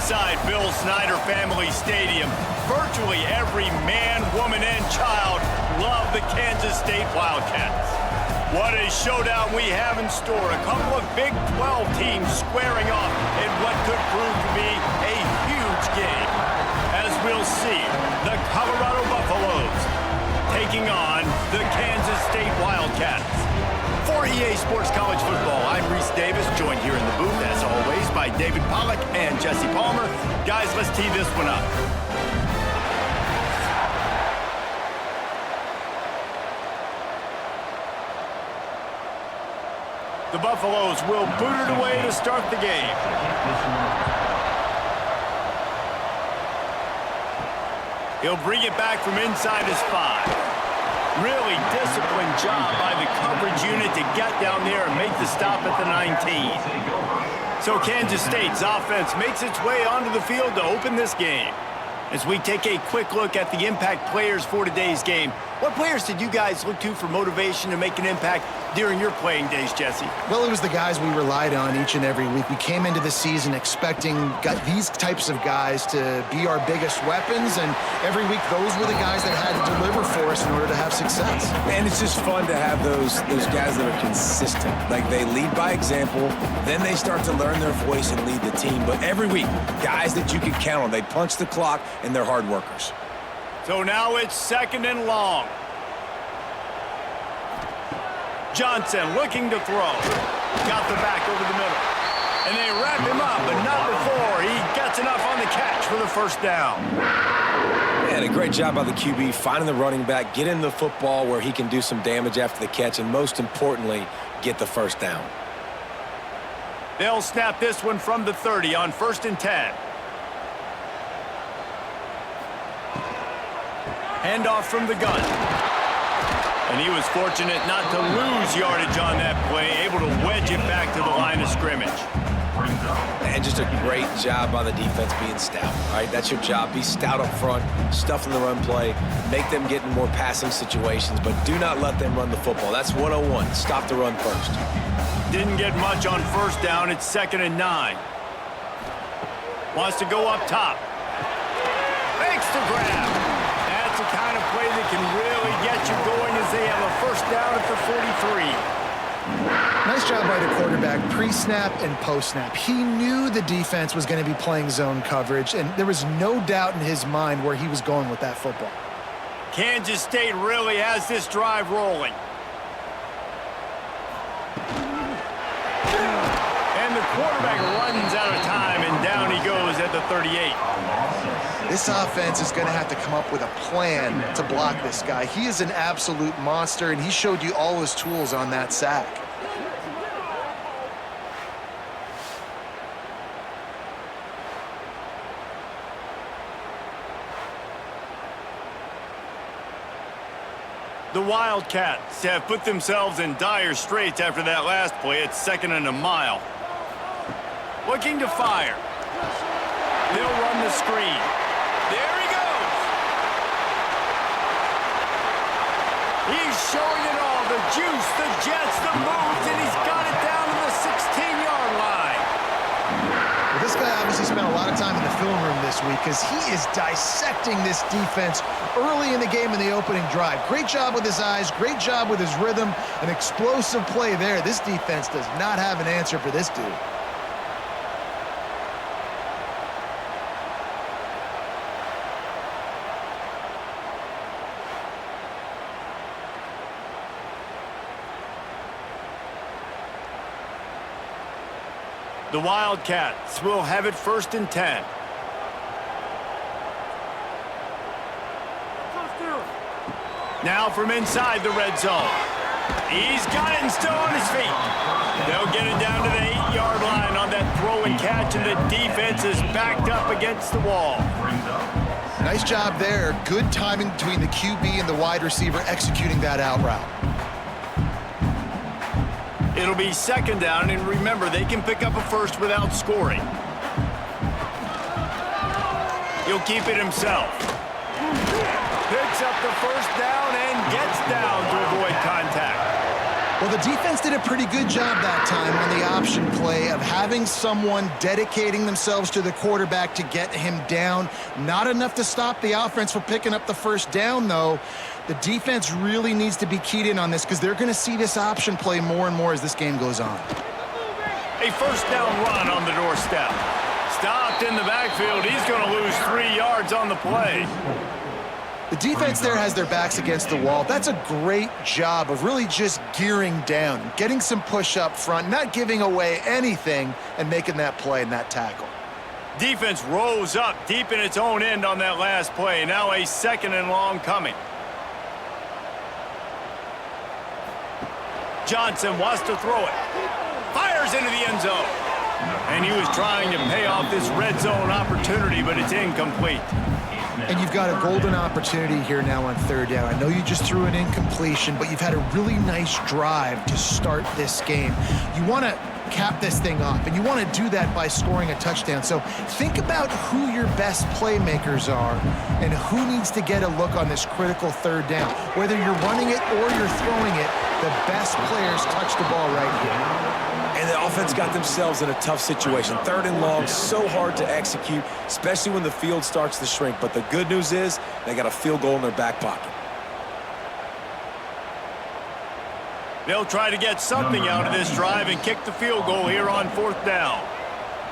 inside Bill Snyder Family Stadium, virtually every man, woman, and child love the Kansas State Wildcats. What a showdown we have in store. A couple of Big 12 teams squaring off in what could prove to be a huge game. As we'll see, the Colorado Buffaloes taking on the Kansas State Wildcats. For EA Sports College Football, I'm Reese Davis, joined here in the booth, as always, by David Pollack and Jesse Palmer. Guys, let's tee this one up. The Buffaloes will boot it away to start the game. He'll bring it back from inside his 5. Really disciplined job by the coverage unit to get down there and make the stop at the 19. So Kansas State's offense makes its way onto the field to open this game. As we take a quick look at the impact players for today's game, what players did you guys look to for motivation to make an impact during your playing days, Jesse? Well, it was the guys we relied on each and every week. We came into the season expecting these types of guys to be our biggest weapons, and every week those were the guys that had to deliver for us in order to have success. And it's just fun to have those guys that are consistent. Like, they lead by example, then they start to learn their voice and lead the team. But every week, guys that you can count on, they punch the clock, and they're hard workers. So now it's 2nd and long. Johnson looking to throw. Got the back over the middle. And they wrap him up, but not before he gets enough on the catch for the first down. And a great job by the QB finding the running back, getting the football where he can do some damage after the catch, and most importantly, get the first down. They'll snap this one from the 30 on 1st and 10. Handoff from the gun. And he was fortunate not to lose yardage on that play, able to wedge it back to the line of scrimmage. And just a great job by the defense being stout. All right, that's your job. Be stout up front, stuff in the run play, make them get in more passing situations, but do not let them run the football. That's 101. Stop the run first. Didn't get much on 1st down. It's 2nd and 9. Wants to go up top. Makes the grab. That's the kind of play that can really get you going as they have a 1st down at the 43. Nice job by the quarterback, pre-snap and post-snap. He knew the defense was going to be playing zone coverage, and there was no doubt in his mind where he was going with that football. Kansas State really has this drive rolling. And the quarterback runs out of time, and down he goes at the 38. This offense is going to have to come up with a plan to block this guy. He is an absolute monster, and he showed you all his tools on that sack. The Wildcats have put themselves in dire straits after that last play. It's 2nd and a mile. Looking to fire. They'll run the screen. There he goes. He's showing it all. The juice, the jets, the moves, and he's got it down to the 16-yard line. Well, this guy obviously spent a lot of time in the film room this week because he is dissecting this defense early in the game in the opening drive. Great job with his eyes, great job with his rhythm, an explosive play there. This defense does not have an answer for this dude. The Wildcats will have it 1st and 10. Now from inside the red zone. He's got it and still on his feet. They'll get it down to the 8-yard line on that throw and catch, and the defense is backed up against the wall. Nice job there. Good timing between the QB and the wide receiver executing that out route. It'll be 2nd down, and remember, they can pick up a 1st without scoring. He'll keep it himself. Picks up the 1st down and gets down to avoid contact. Well, the defense did a pretty good job that time on the option play of having someone dedicating themselves to the quarterback to get him down. Not enough to stop the offense from picking up the first down, though. The defense really needs to be keyed in on this because they're going to see this option play more and more as this game goes on. A first down run on the doorstep. Stopped in the backfield. He's going to lose 3 yards on the play. The defense there has their backs against the wall. That's a great job of really just gearing down, getting some push up front, not giving away anything, and making that play and that tackle. Defense rose up deep in its own end on that last play. Now a 2nd and long coming. Johnson wants to throw it. Fires into the end zone. And he was trying to pay off this red zone opportunity, but it's incomplete. And you've got a golden opportunity here now on 3rd down. I know you just threw an incompletion, but you've had a really nice drive to start this game. You want to cap this thing off, and you want to do that by scoring a touchdown. So think about who your best playmakers are and who needs to get a look on this critical 3rd down. Whether you're running it or you're throwing it, the best players touch the ball right here. And the offense got themselves in a tough situation. 3rd and long, so hard to execute, especially when the field starts to shrink. But the good news is they got a field goal in their back pocket. They'll try to get something out of this drive and kick the field goal here on 4th down.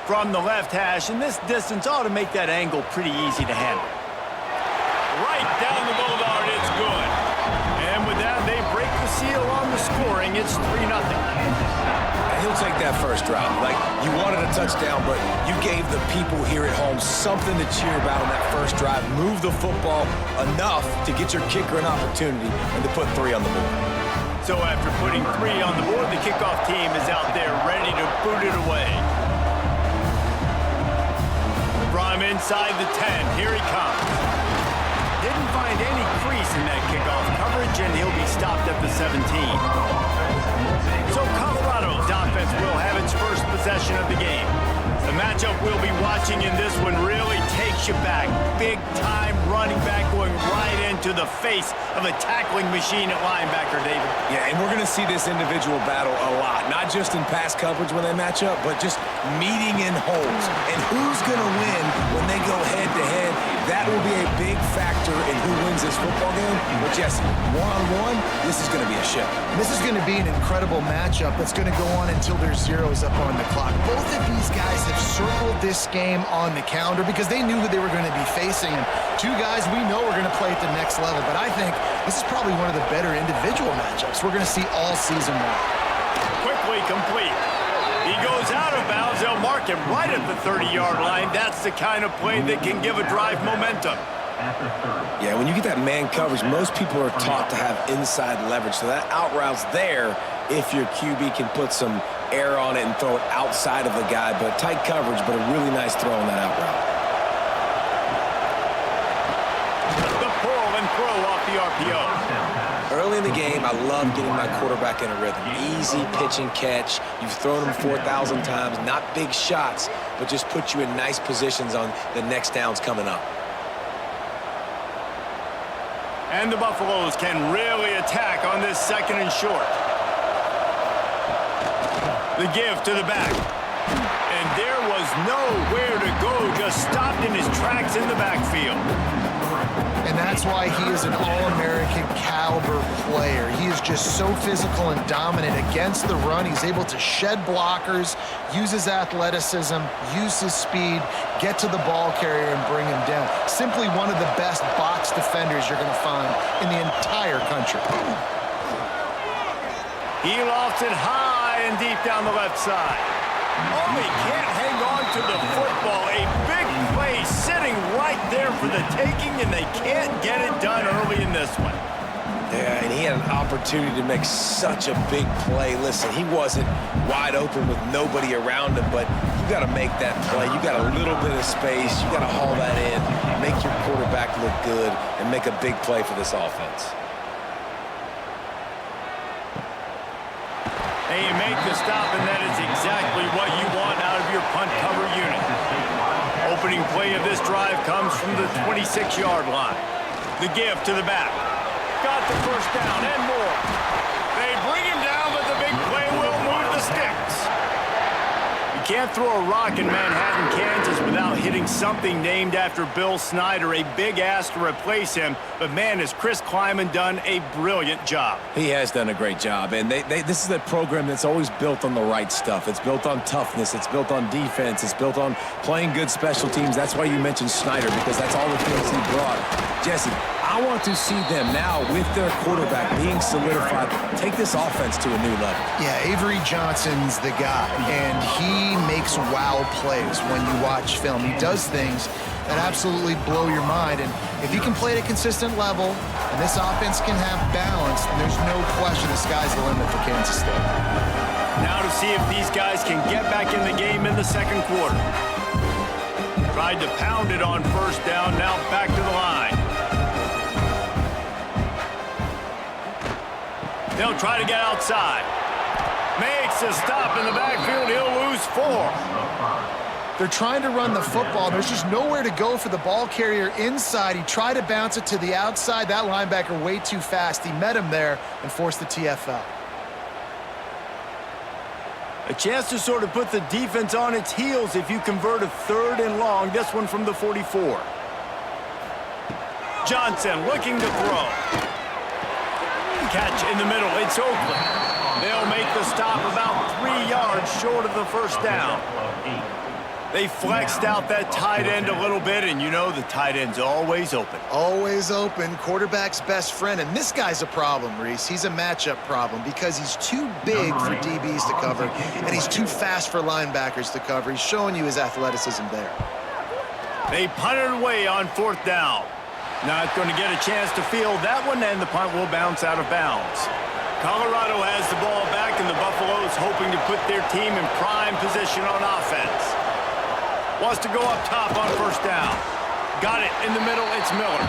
From the left hash, and this distance ought to make that angle pretty easy to handle. Right down the boulevard, it's good. And with that, they break the seal on the scoring. It's 3-0. He'll take that first drive. Like, you wanted a touchdown, but you gave the people here at home something to cheer about on that first drive. Move the football enough to get your kicker an opportunity and to put 3 on the board. So after putting 3 on the board, the kickoff team is out there ready to boot it away. From inside the 10, here he comes. Didn't find any crease in that kickoff coverage, and he'll be stopped at the 17. So Colorado's offense will have its first possession of the game. The matchup we'll be watching in this one really takes you back. Big-time running back going right into the face of a tackling machine at linebacker, David. Yeah, and we're going to see this individual battle a lot. Not just in pass coverage when they match up, but just meeting in holes. And who's going to win when they go head-to-head? That will be a big factor in who wins this football game. But, Jesse, one-on-one, this is going to be a show. This is going to be an incredible matchup that's going to go on until there's zeros up on the clock. Both of these guys have circled this game on the calendar because they knew who they were going to be facing. And 2 guys we know are going to play at the next level. But I think this is probably one of the better individual matchups we're going to see all season long. Quickly complete. He goes out of bounds. They'll mark him right at the 30-yard line. That's the kind of play that can give a drive momentum. Yeah, when you get that man coverage, most people are taught to have inside leverage. So that out route's there if your QB can put some air on it and throw it outside of the guy. But tight coverage, but a really nice throw on that out route. The pull and throw off the RPO. Early in the game, I love getting my quarterback in a rhythm. Easy pitch and catch. You've thrown him 4,000 times. Not big shots, but just put you in nice positions on the next downs coming up. And the Buffaloes can really attack on this 2nd and short. The give to the back. And there was nowhere to go, just stopped in his tracks in the backfield. And that's why he is an All-American caliber player. He is just so physical and dominant against the run. He's able to shed blockers, use his athleticism, use his speed, get to the ball carrier and bring him down. Simply one of the best box defenders you're going to find in the entire country. He lofts it high and deep down the left side. Oh, he can't hang on to the football. A big play sitting right there for the taking, and they can't get it done early in this one. Yeah, and he had an opportunity to make such a big play. Listen, he wasn't wide open with nobody around him, but you got to make that play. You got a little bit of space. You got to haul that in, make your quarterback look good, and make a big play for this offense. And you make the stop, and that is exactly what you want out of your punt cover unit. Opening play of this drive comes from the 26-yard line. The give to the back. Got the first down and more. They bring him down, but the big play will move the sticks. can't throw a rock in Manhattan, Kansas without hitting something named after Bill Snyder. A big ask to replace him, but man, has Chris Kleiman done a brilliant job. He has done a great job, and this is a program that's always built on the right stuff. It's built on toughness. It's built on defense. It's built on playing good special teams. That's why you mentioned Snyder, because that's all the things he brought. Jesse, I want to see them now with their quarterback being solidified, take this offense to a new level. Yeah, Avery Johnson's the guy, and he makes wow plays when you watch film. He does things that absolutely blow your mind, and if he can play at a consistent level and this offense can have balance, then there's no question the sky's the limit for Kansas State. Now to see if these guys can get back in the game in the second quarter. Tried to pound it on first down, now back to the line. They'll try to get outside. Makes a stop in the backfield. He'll lose 4. They're trying to run the football. There's just nowhere to go for the ball carrier inside. He tried to bounce it to the outside. That linebacker way too fast. He met him there and forced the TFL. A chance to sort of put the defense on its heels if you convert a 3rd and long. This one from the 44. Johnson looking to throw. Catch in the middle. It's Oakland. They'll make the stop about 3 yards short of the first down. They flexed out that tight end a little bit, and you know the tight end's always open. Always open. Quarterback's best friend. And this guy's a problem, Reese. He's a matchup problem because he's too big for DBs to cover, and he's too fast for linebackers to cover. He's showing you his athleticism there. They punted away on 4th down. Not going to get a chance to field that one, and the punt will bounce out of bounds. Colorado has the ball back, and the Buffaloes hoping to put their team in prime position on offense. Wants to go up top on first down. Got it in the middle. It's Miller.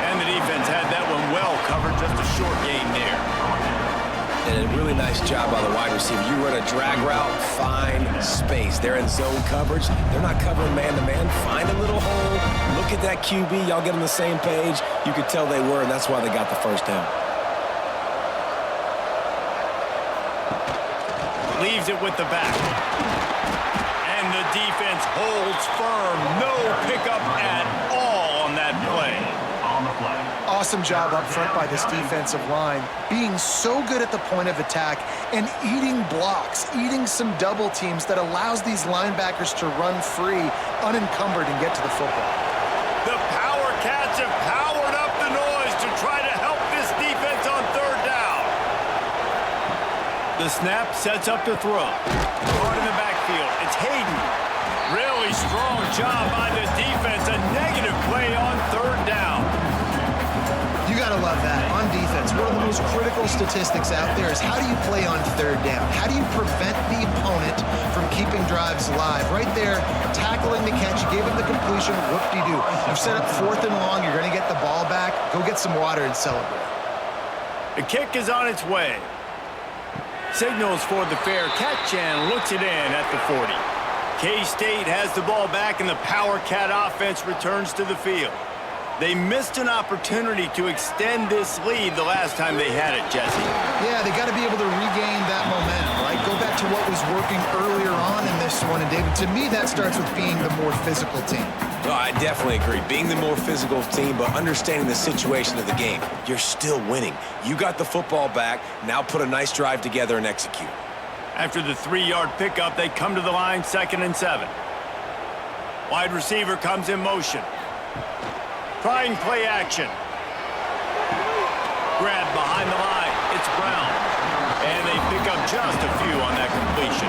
And the defense had that one well covered. Just a short gain there. And a really nice job by the wide receiver. You run a drag route, find space. They're in zone coverage. They're not covering man-to-man. Find a little hole. Look at that QB. Y'all get on the same page. You could tell they were, and that's why they got the first down. Leaves it with the back. And the defense holds firm. No pickup at all on that play. Awesome job up front by this defensive line, being so good at the point of attack and eating blocks, eating some double teams that allows these linebackers to run free, unencumbered, and get to the football. The Power Cats have powered up the noise to try to help this defense on 3rd down. The snap sets up the throw. Caught in the backfield. It's Hayden. Really strong job by the defense. A negative play on 3rd down. You got to love that. On defense, one of the most critical statistics out there is how do you play on 3rd down? How do you prevent the opponent from keeping drives alive? Right there, tackling the catch, you gave him the completion, whoop-de-doo. You've set up 4th and long, you're going to get the ball back, go get some water and celebrate. The kick is on its way. Signals for the fair catch and looks it in at the 40. K-State has the ball back and the Power Cat offense returns to the field. They missed an opportunity to extend this lead the last time they had it, Jesse. Yeah, they got to be able to regain that momentum, right? Go back to what was working earlier on in this one. And, David, to me, that starts with being the more physical team. No, I definitely agree. Being the more physical team, but understanding the situation of the game. You're still winning. You got the football back. Now put a nice drive together and execute. After the 3-yard pickup, they come to the line 2nd and 7. Wide receiver comes in motion. Trying play action. Grab behind the line. It's Brown. And they pick up just a few on that completion.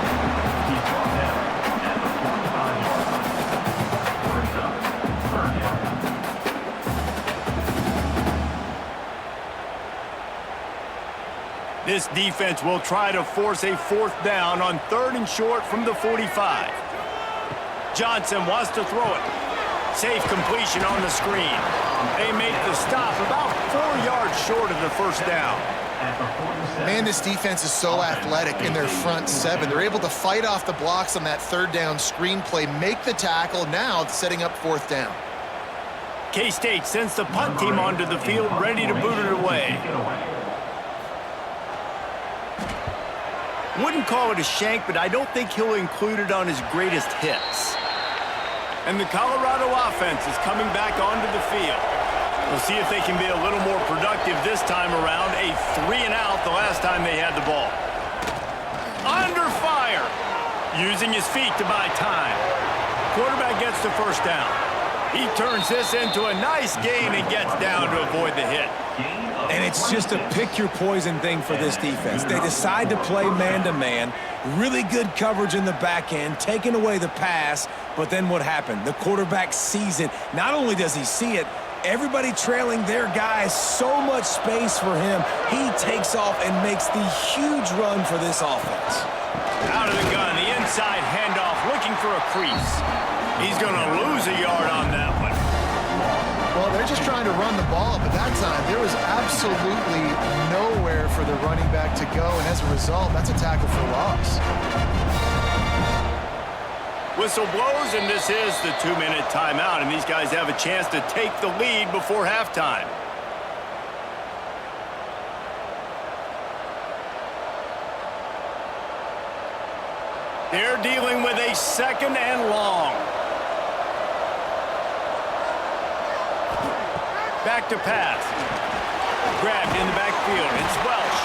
This defense will try to force a 4th down on 3rd and short from the 45. Johnson wants to throw it. Safe completion on the screen. They make the stop about 4 yards short of the first down. Man, this defense is so athletic in their front 7. They're able to fight off the blocks on that 3rd down screen play, make the tackle, now setting up 4th down. K-State sends the punt team onto the field, ready to boot it away. Wouldn't call it a shank, but I don't think he'll include it on his greatest hits. And the Colorado offense is coming back onto the field. We'll see if they can be a little more productive this time around. A 3-and-out the last time they had the ball. Under fire. Using his feet to buy time. Quarterback gets the first down. He turns this into a nice gain and gets down to avoid the hit. And it's just a pick-your-poison thing for this defense. They decide to play man-to-man, really good coverage in the back end, taking away the pass, but then what happened? The quarterback sees it. Not only does he see it, everybody trailing their guy, so much space for him. He takes off and makes the huge run for this offense. Out of the gun, the inside handoff, looking for a crease. He's going to lose a yard on that one. Well, they're just trying to run the ball, but that time there was absolutely nowhere for the running back to go, and as a result, that's a tackle for loss. Whistle blows, and this is the 2-minute timeout, and these guys have a chance to take the lead before halftime. They're dealing with a 2nd and long. Back to pass. Grabbed in the backfield. It's Welsh.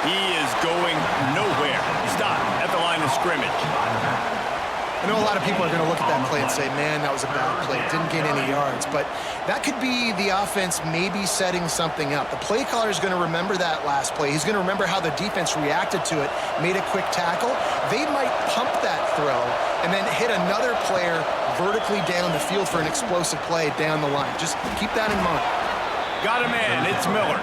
He is going nowhere. Stop at the line of scrimmage. I know a lot of people are going to look at that play and say, man, that was a bad play. Didn't gain any yards. But that could be the offense maybe setting something up. The play caller is going to remember that last play. He's going to remember how the defense reacted to it, made a quick tackle. They might pump that throw and then hit another player vertically down the field for an explosive play down the line. Just keep that in mind. Got a man. It's Miller.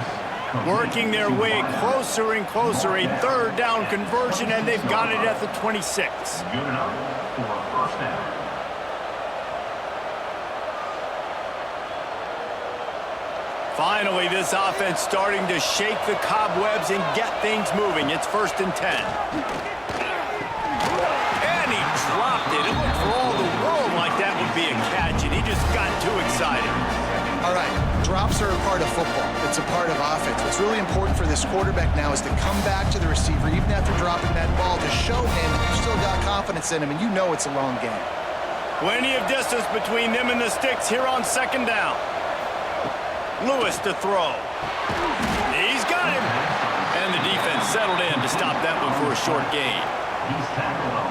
Working their way closer and closer. A 3rd down conversion, and they've got it at the 26. Good enough for a first down. Finally, this offense starting to shake the cobwebs and get things moving. It's 1st and 10. And he dropped it. It looked for all the world like that would be a catch, and he just got too excited. All right, drops are a part of football. It's a part of offense. What's really important for this quarterback now is to come back to the receiver, even after dropping that ball, to show him that you still got confidence in him, and you know it's a long game. Plenty of distance between them and the sticks here on 2nd down. Lewis to throw. He's got him. And the defense settled in to stop that one for a short gain.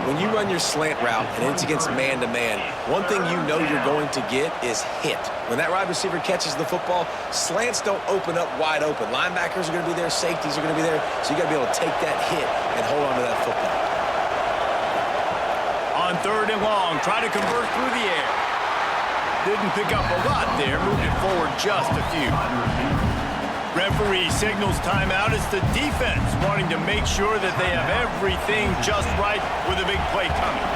When you run your slant route and it's against man-to-man, one thing you know you're going to get is hit. When that wide receiver catches the football, slants don't open up wide open. Linebackers are going to be there, safeties are going to be there, so you got to be able to take that hit and hold on to that football. On 3rd and long, try to convert through the air. Didn't pick up a lot there, moved it forward just a few. Referee signals timeout. It's the defense wanting to make sure that they have everything just right with a big play coming.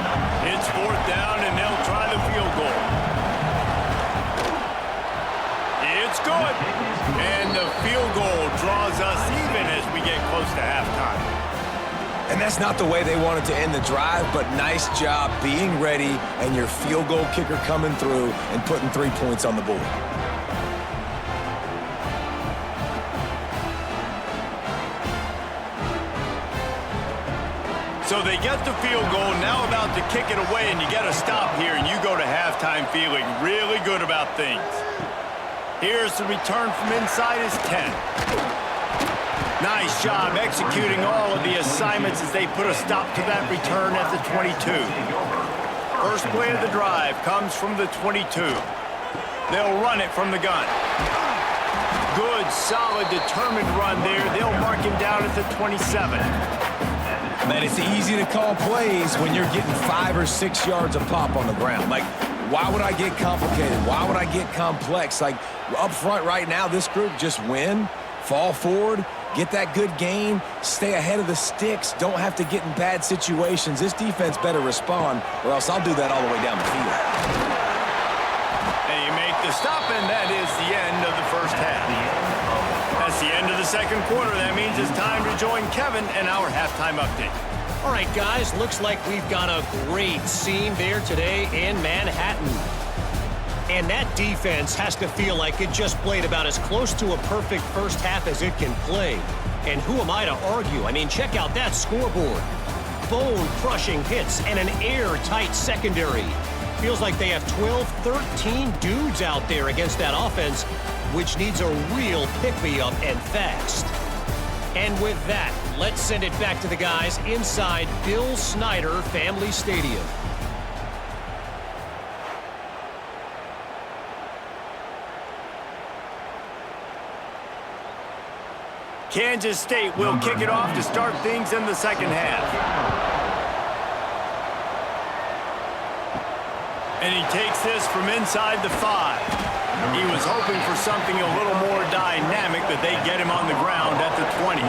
It's 4th down, and they'll try the field goal. It's good. And the field goal draws us even as we get close to halftime. And that's not the way they wanted to end the drive, but nice job being ready and your field goal kicker coming through and putting 3 points on the board. So they get the field goal, now about to kick it away, and you get a stop here, and you go to halftime feeling really good about things. Here's the return from inside his 10. Nice job executing all of the assignments as they put a stop to that return at the 22. First play of the drive comes from the 22. They'll run it from the gun. Good, solid, determined run there. They'll mark him down at the 27. Man, it's easy to call plays when you're getting 5 or 6 yards of pop on the ground. Like, why would I get complicated? Why would I get complex? Like, up front right now, this group just win, fall forward, get that good gain, stay ahead of the sticks, don't have to get in bad situations. This defense better respond, or else I'll do that all the way down the field. And you make the stop, and that is the end of the first half. That's the end of the second quarter. That means it's time to join Kevin and our halftime update. All right, guys, looks like we've got a great scene there today in Manhattan. And that defense has to feel like it just played about as close to a perfect first half as it can play. And who am I to argue? I mean, check out that scoreboard. Bone-crushing hits and an airtight secondary. Feels like they have 12, 13 dudes out there against that offense, which needs a real pick-me-up and fast. And with that, let's send it back to the guys inside Bill Snyder Family Stadium. Kansas State will kick it off to start things in the second half. And he takes this from inside the 5. He was hoping for something a little more dynamic, but they get him on the ground at the 20.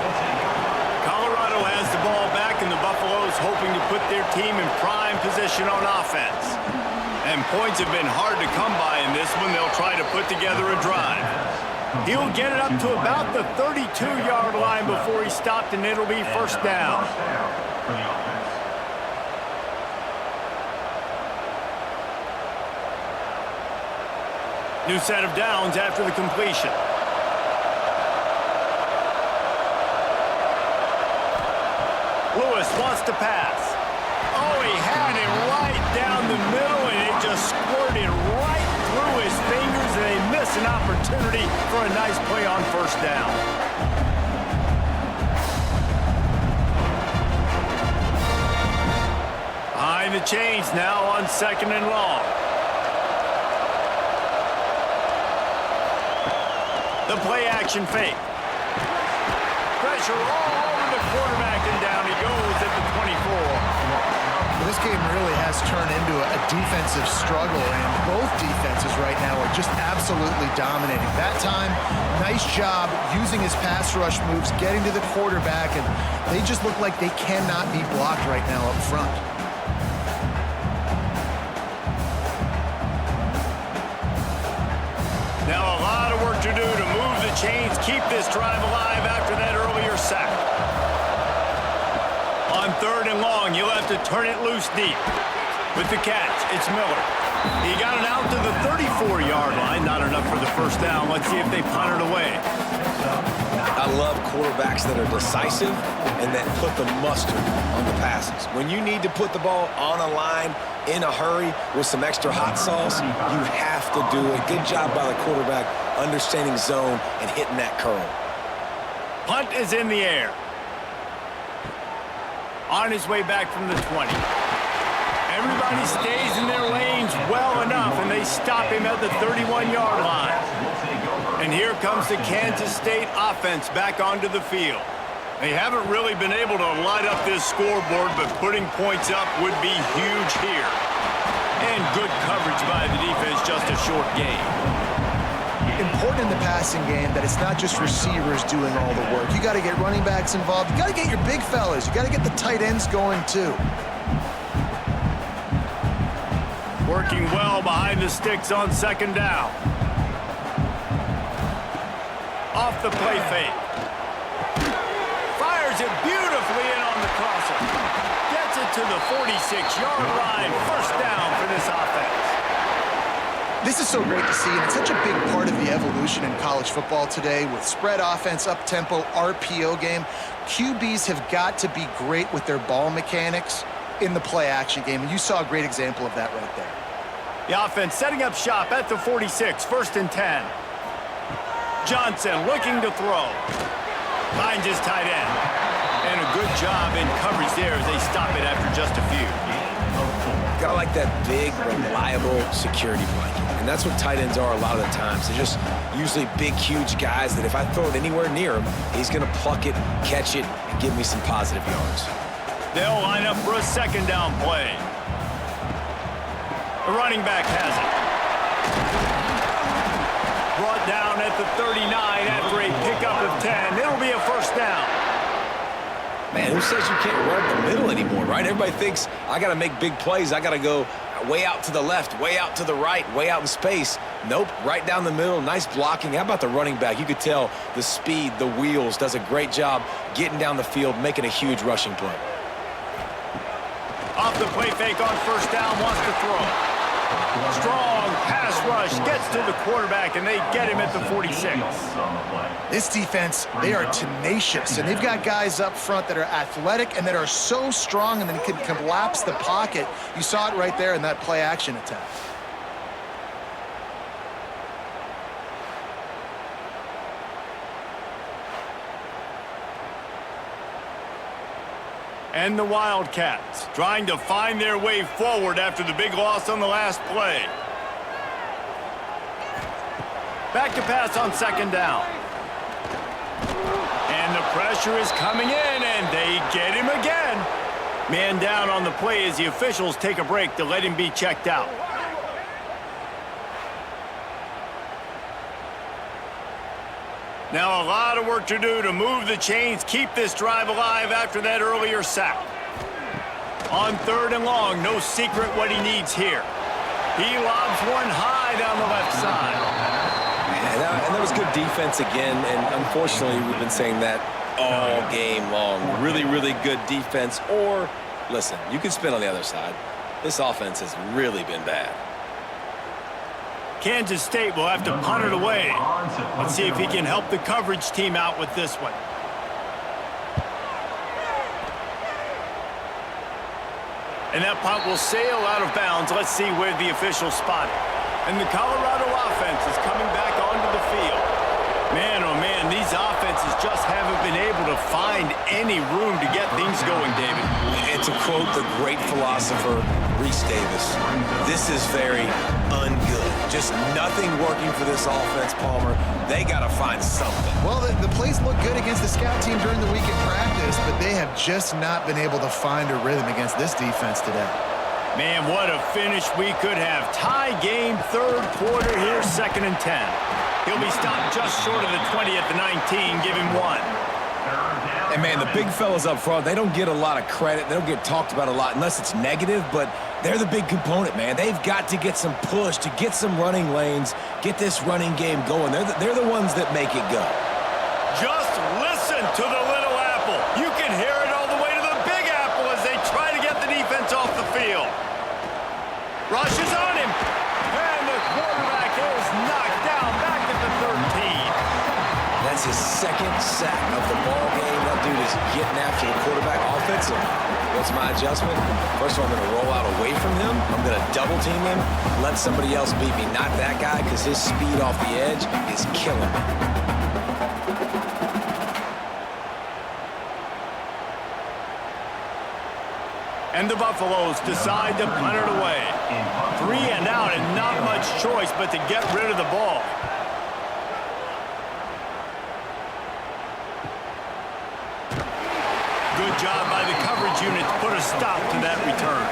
Colorado has the ball back, and the Buffaloes hoping to put their team in prime position on offense. And points have been hard to come by in this one. They'll try to put together a drive. He'll get it up to about the 32-yard line before he stopped, and it'll be first down. New set of downs after the completion. Lewis wants to pass. Oh, he had it right down the middle, and it just squirted right through his fingers, and they miss an opportunity for a nice play on first down. Behind the chains now on second and long. The play-action fake. Pressure all over the quarterback, and down he goes at the 24. Well, this game really has turned into a defensive struggle, and both defenses right now are just absolutely dominating. That time, nice job using his pass rush moves, getting to the quarterback, and they just look like they cannot be blocked right now up front. Now a lot of work to do to move the chains, keep this drive alive after that earlier sack. On third and long, you'll have to turn it loose deep. With the catch, it's Miller. He got it out to the 34-yard line. Not enough for the first down. Let's see if they punt it away. I love quarterbacks that are decisive and that put the mustard on the passes. When you need to put the ball on a line in a hurry with some extra hot sauce, you have to do it. Good job by the quarterback understanding zone and hitting that curl. Punt is in the air. On his way back from the 20. Everybody stays in their lanes well enough, and they stop him at the 31-yard line. And here comes the Kansas State offense back onto the field. They haven't really been able to light up this scoreboard, but putting points up would be huge here. And good coverage by the defense, just a short gain. Important in the passing game that it's not just receivers doing all the work. You got to get running backs involved. You got to get your big fellas. You got to get the tight ends going too. Working well behind the sticks on second down. Off the play fake. Fires it beautifully in on the crosser. Gets it to the 46-yard line. First down for this offense. This is so great to see, and it's such a big part of the evolution in college football today with spread offense, up-tempo, RPO game. QBs have got to be great with their ball mechanics in the play-action game, and you saw a great example of that right there. The offense setting up shop at the 46, first and 10. Johnson looking to throw. Finds his tight end. And a good job in coverage there as they stop it after just a few. Gotta like that big, reliable security blanket. And that's what tight ends are a lot of the times. They're just usually big, huge guys that if I throw it anywhere near him, he's gonna pluck it, catch it, and give me some positive yards. They'll line up for a second down play. The running back has it. Brought down at the 39 after a pickup of 10. It'll be a first down. Man, who says you can't run up the middle anymore, right? Everybody thinks I got to make big plays. I got to go way out to the left, way out to the right, way out in space. Nope, right down the middle. Nice blocking. How about the running back? You could tell the speed, the wheels, does a great job getting down the field, making a huge rushing play. Off the play fake on first down, wants to throw. Strong pass rush gets to the quarterback, and they get him at the 46. This defense, they are tenacious, and they've got guys up front that are athletic and that are so strong and then can collapse the pocket. You saw it right there in that play-action attempt. And the Wildcats trying to find their way forward after the big loss on the last play. Back to pass on second down. And the pressure is coming in, and they get him again. Man down on the play as the officials take a break to let him be checked out. Now a lot of work to do to move the chains, keep this drive alive after that earlier sack. On third and long, no secret what he needs here. He lobs one high down the left side. And that was good defense again, and unfortunately we've been saying that all game long. Really, really good defense, or, listen, you can spin on the other side. This offense has really been bad. Kansas State will have to punt it away. Let's see if he can help the coverage team out with this one. And that punt will sail out of bounds. Let's see where the officials spot it. And the Colorado offense is coming back onto the field. Man, oh man, these offenses just haven't been able to find any room to get things going, David. And to quote the great philosopher, Reese Davis, this is very ungood. Just nothing working for this offense, Palmer. They got to find something. Well, the plays look good against the scout team during the week in practice, but they have just not been able to find a rhythm against this defense today. Man, what a finish we could have. Tie game, third quarter here, 2nd and 10. He'll be stopped just short of the 20 at the 19. Give him one. And, man, the big fellas up front, they don't get a lot of credit. They don't get talked about a lot unless it's negative, but they're the big component, man. They've got to get some push, to get some running lanes, get this running game going. They're the ones that make it go. Just listen to the Little Apple. You can hear it all the way to the Big Apple as they try to get the defense off the field. Rush is on him. And the quarterback is knocked down back at the 13. That's his second sack of the ball game. That dude is getting after the quarterback offensively. What's my adjustment? First of all, I'm going to roll out away from him. I'm going to double team him, let somebody else beat me. Not that guy, because his speed off the edge is killing me. And the Buffaloes decide to punt it away. 3 and out and not much choice but to get rid of the ball. Good job by the coverage unit to put a stop to that return.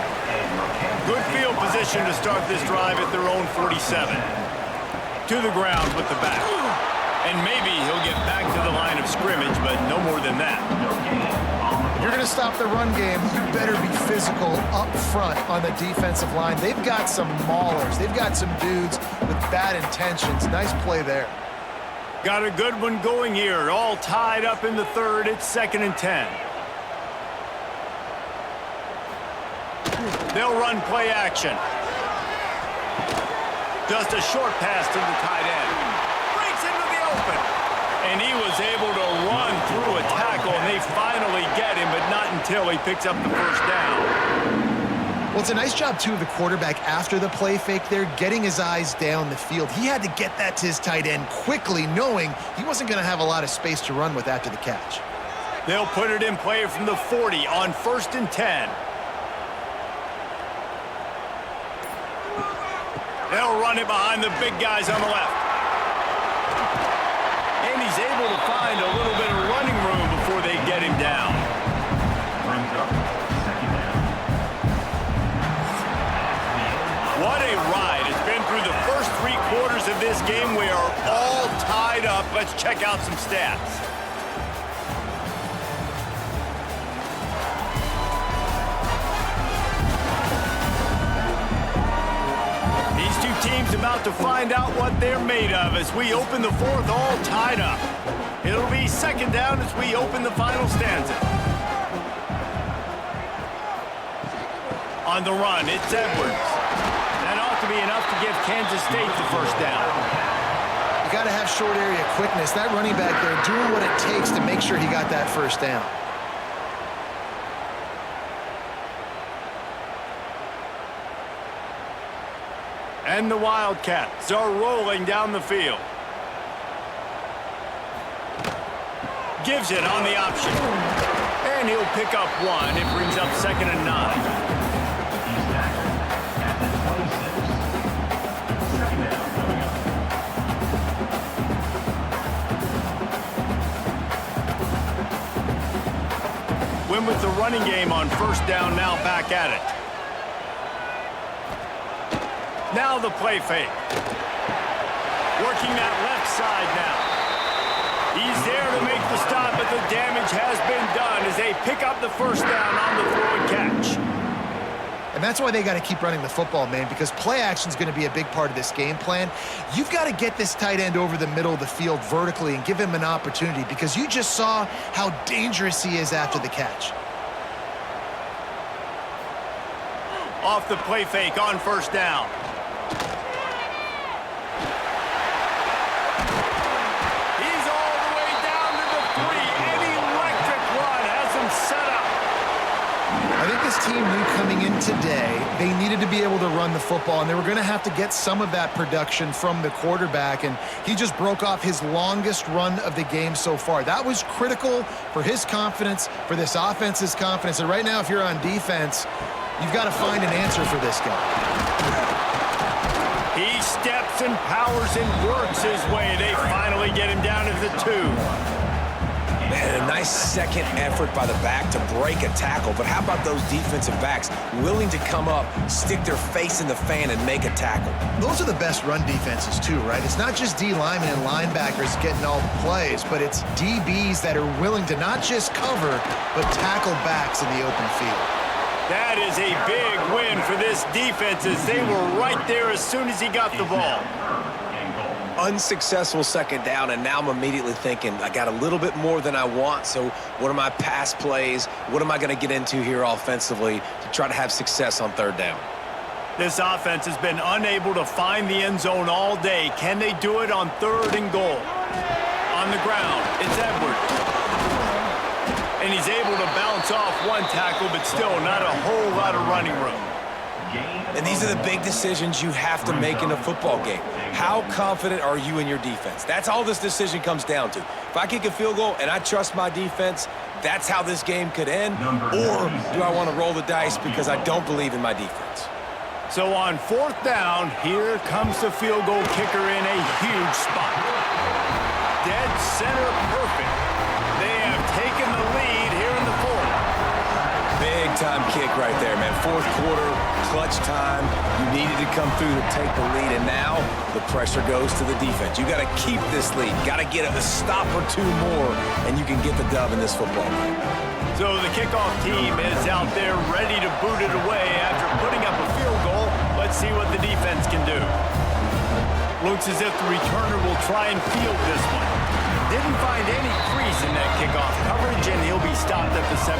Good field position to start this drive at their own 47. To the ground with the back. And maybe he'll get back to the line of scrimmage, but no more than that. You're going to stop the run game, you better be physical up front on the defensive line. They've got some maulers. They've got some dudes with bad intentions. Nice play there. Got a good one going here. All tied up in the third. It's 2nd and 10. They'll run play action. Just a short pass to the tight end. Breaks into the open. And he was able to run through a tackle, and they finally get him, but not until he picks up the first down. Well, it's a nice job, too, of the quarterback after the play fake there, getting his eyes down the field. He had to get that to his tight end quickly, knowing he wasn't going to have a lot of space to run with after the catch. They'll put it in play from the 40 on 1st and 10. They'll run it behind the big guys on the left. And he's able to find a little bit of running room before they get him down. What a ride. It's been through the first 3 quarters of this game. We are all tied up. Let's check out some stats. These two teams about to find out what they're made of as we open the fourth, all tied up. It'll be 2nd down as we open the final stanza. On the run, it's Edwards. That ought to to be enough to give Kansas State the first down. You got to have short area quickness. That running back there doing what it takes to make sure he got that first down. And the Wildcats are rolling down the field. Gives it on the option. And he'll pick up one. It brings up 2nd and 9. He's tackled at the 26. Second down. Win with the running game on first down, now back at it. Now the play fake. Working that left side now. He's there to make the stop, but the damage has been done as they pick up the first down on the throw and catch. And that's why they got to keep running the football, man, because play action is going to be a big part of this game plan. You've got to get this tight end over the middle of the field vertically and give him an opportunity, because you just saw how dangerous he is after the catch. Off the play fake on first down. He's all the way down to the 3. An electric run has him set up. I think this team knew coming in today they needed to be able to run the football, and they were going to have to get some of that production from the quarterback, and he just broke off his longest run of the game so far. That was critical for his confidence, for this offense's confidence, and right now if you're on defense, you've got to find an answer for this guy. He steps and powers and works his way. They finally get him down to the 2. Man, a nice second effort by the back to break a tackle. But how about those defensive backs willing to come up, stick their face in the fan, and make a tackle? Those are the best run defenses too, right? It's not just D linemen and linebackers getting all the plays, but it's DBs that are willing to not just cover, but tackle backs in the open field. That is a big win for this defense as they were right there as soon as he got the ball. Unsuccessful second down, and now I'm immediately thinking, I got a little bit more than I want, so what are my pass plays? What am I going to get into here offensively to try to have success on third down? This offense has been unable to find the end zone all day. Can they do it on 3rd and goal? On the ground, it's Edwards. And he's able to bounce off one tackle, but still not a whole lot of running room. And these are the big decisions you have to make in a football game. How confident are you in your defense? That's all this decision comes down to. If I kick a field goal and I trust my defense, that's how this game could end. Or do I want to roll the dice because I don't believe in my defense? So on 4th down, here comes the field goal kicker in a huge spot. Dead center perfect. They have taken the lead here in the 4th. Big time kick right there, man. 4th quarter, clutch time. You needed to come through to take the lead, and now the pressure goes to the defense. You got to keep this lead. Got to get a stop or two more, and you can get the dub in this football game. So the kickoff team is out there ready to boot it away after putting up a field goal. Let's see what the defense can do. Looks as if the returner will try and field this one. Didn't find any crease in that kickoff coverage, and he'll be stopped at the 17.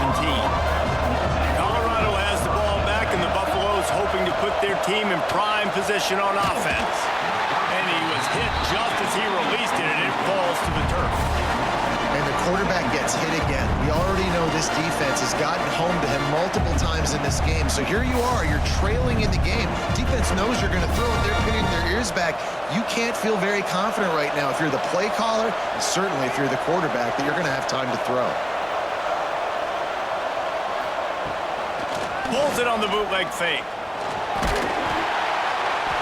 Colorado has the ball back, and the Buffaloes hoping to put their team in prime position on offense. And he was hit just as he released it, and it falls to the turf. And the quarterback gets hit again. We already know this defense has gotten home to him multiple times in this game. So here you are, you're trailing in the game. Defense knows you're going to throw it. They're pinning their ears back. You can't feel very confident right now if you're the play caller, and certainly if you're the quarterback, that you're going to have time to throw. Pulls it on the bootleg fake.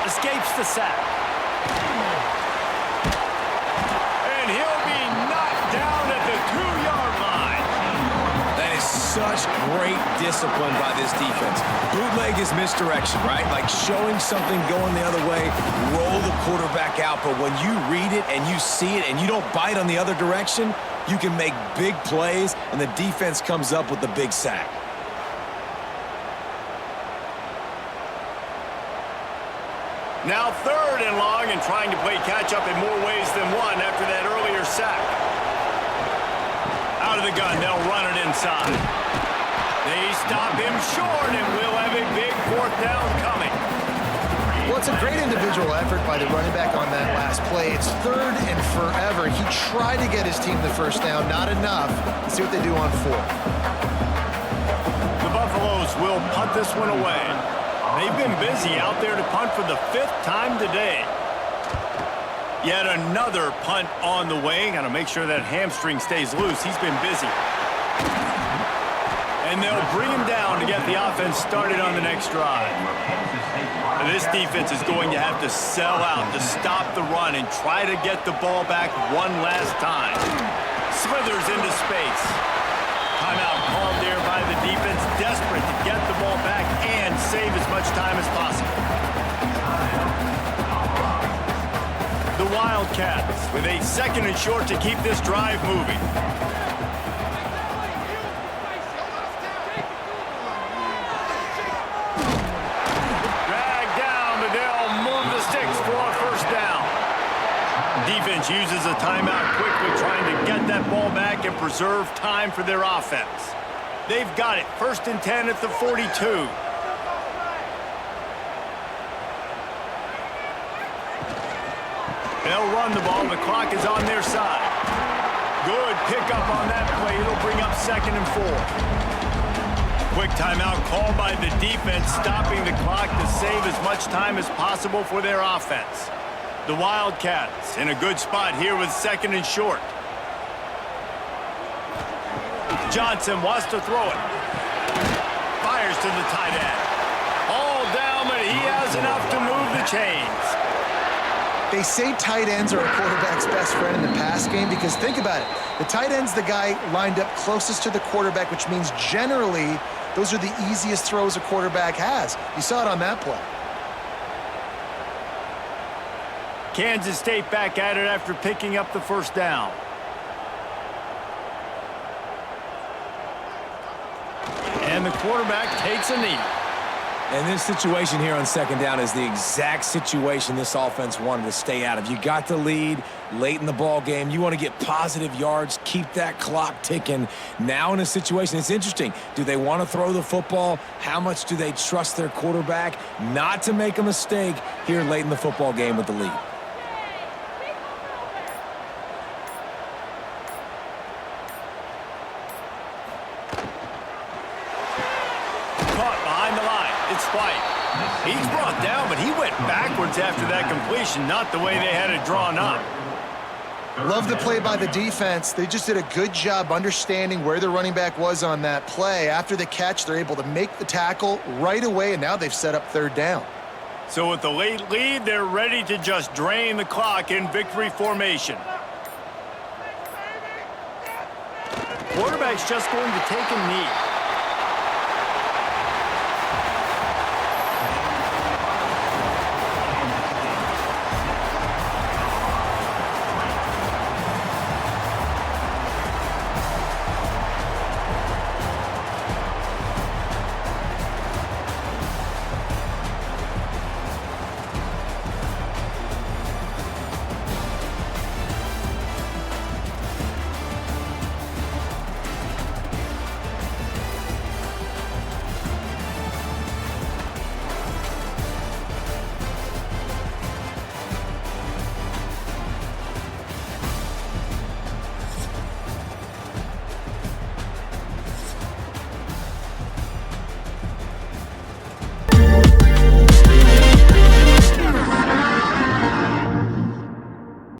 Escapes the sack. And he'll be knocked down at the 2-yard line. That is such great discipline by this defense. Bootleg is misdirection, right? Like showing something going the other way, roll the quarterback out. But when you read it and you see it and you don't bite on the other direction, you can make big plays, and the defense comes up with the big sack. Now 3rd and long, and trying to play catch-up in more ways than one after that earlier sack. Out of the gun, they'll run it inside. They stop him short, and we'll have a big 4th down coming. What That's a great individual effort by the running back on that last play. It's 3rd and forever. He tried to get his team the first down, not enough. Let's see what they do on 4th. The Buffaloes will punt this one away. They've been busy out there to punt for the 5th time today. Yet another punt on the way. Got to make sure that hamstring stays loose. He's been busy. And they'll bring him down to get the offense started on the next drive. This defense is going to have to sell out to stop the run and try to get the ball back one last time. Slithers into space. Timeout called there by the defense, desperate to get the ball back and save as much time as possible. The Wildcats with a 2nd and short to keep this drive moving. Dragged down, but they'll move the sticks for a 1st down. Defense uses a timeout quickly, trying to get that ball back and preserve time for their offense. They've got it. 1st and 10 at the 42. They'll run the ball. The clock is on their side. Good pickup on that play. It'll bring up 2nd and 4. Quick timeout called by the defense, stopping the clock to save as much time as possible for their offense. The Wildcats in a good spot here with 2nd and short. Johnson wants to throw it. Fires to the tight end. All down, but he has enough to move the chains. They say tight ends are a quarterback's best friend in the pass game because think about it. The tight end's the guy lined up closest to the quarterback, which means generally those are the easiest throws a quarterback has. You saw it on that play. Kansas State back at it after picking up the 1st down. And the quarterback takes a knee. And this situation here on 2nd down is the exact situation this offense wanted to stay out of. You got the lead late in the ball game. You want to get positive yards, keep that clock ticking. Now in a situation, it's interesting. Do they want to throw the football? How much do they trust their quarterback not to make a mistake here late in the football game with the lead? It's White. He's brought down, but he went backwards after that completion, not the way they had it drawn up. Love the play by the defense. They just did a good job understanding where the running back was on that play. After the catch, they're able to make the tackle right away, and now they've set up 3rd down. So with the late lead, they're ready to just drain the clock in victory formation. Quarterback's just going to take a knee.